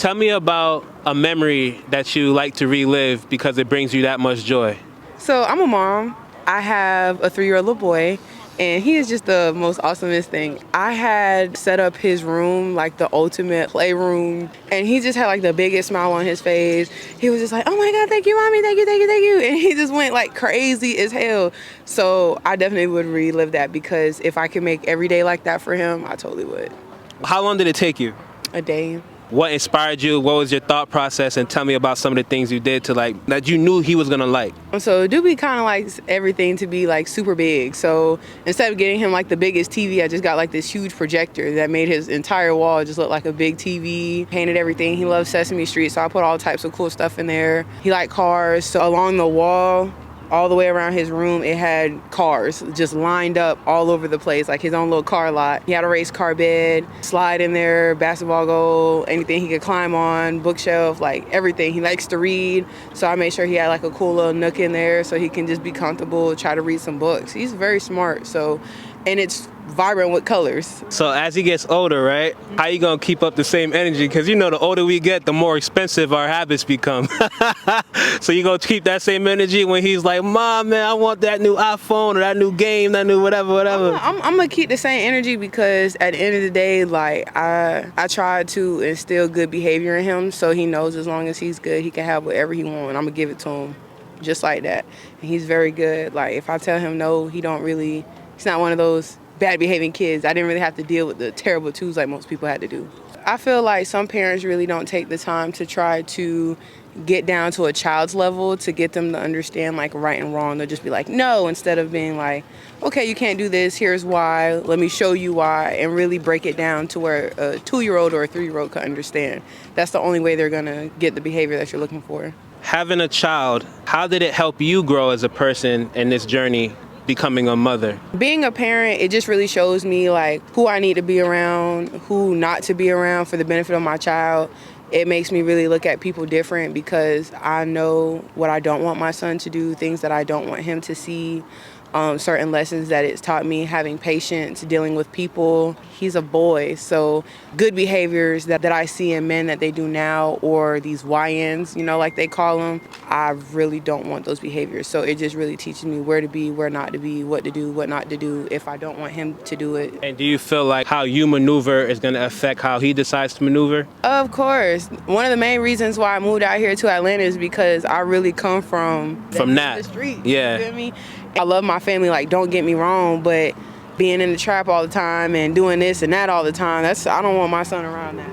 Tell me about a memory that you like to relive because it brings you that much joy. So I'm a mom. I have a 3-year-old little boy, and he is just the most awesomest thing. I had set up his room like the ultimate playroom, and he just had like the biggest smile on his face. He was just like, "Oh my God, thank you, mommy, thank you, thank you, thank you," and he just went like crazy as hell. So I definitely would relive that because if I could make every day like that for him, I totally would. How long did it take you? A day. What inspired you? What was your thought process? And tell me about some of the things you did to like that you knew he was gonna like. So Doobie kind of likes everything to be like super big. So instead of getting him like the biggest TV, I just got like this huge projector that made his entire wall just look like a big TV. Painted everything. He loves Sesame Street, so I put all types of cool stuff in there. He liked cars, so along the wall, all the way around his room, it had cars just lined up all over the place, like his own little car lot. He had a race car bed, slide in there, basketball goal, anything he could climb on, bookshelf, like everything. He likes to read, so I made sure he had like a cool little nook in there so he can just be comfortable, try to read some books. He's very smart, and it's vibrant with colors. So as he gets older, right? How you gonna keep up the same energy? Because you know the older we get, the more expensive our habits become. So you gonna keep that same energy when he's like, "Mom, man, I want that new iPhone or that new game, that new whatever." I'm gonna keep the same energy because at the end of the day, like I try to instill good behavior in him so he knows as long as he's good, he can have whatever he wants. I'm gonna give it to him just like that. And he's very good. Like if I tell him no, he's not one of those bad behaving kids. I didn't really have to deal with the terrible twos like most people had to do. I feel like some parents really don't take the time to try to get down to a child's level to get them to understand like right and wrong. They'll just be like, no, instead of being like, okay, you can't do this, here's why, let me show you why, and really break it down to where a 2-year-old or a 3-year-old can understand. That's the only way they're gonna get the behavior that you're looking for. Having a child, how did it help you grow as a person in this journey becoming a mother? Being a parent, it just really shows me like who I need to be around, who not to be around for the benefit of my child. It makes me really look at people different because I know what I don't want my son to do, things that I don't want him to see, certain lessons that it's taught me, having patience, dealing with people. He's a boy, so good behaviors that I see in men that they do now, or these YNs, like they call them, I really don't want those behaviors. So it just really teaches me where to be, where not to be, what to do, what not to do if I don't want him to do it. And do you feel like how you maneuver is going to affect how he decides to maneuver? Of course. One of the main reasons why I moved out here to Atlanta is because I really come from that the street. Yeah. You feel me? I love my family, like don't get me wrong, but being in the trap all the time and doing this and that all the time, I don't want my son around that.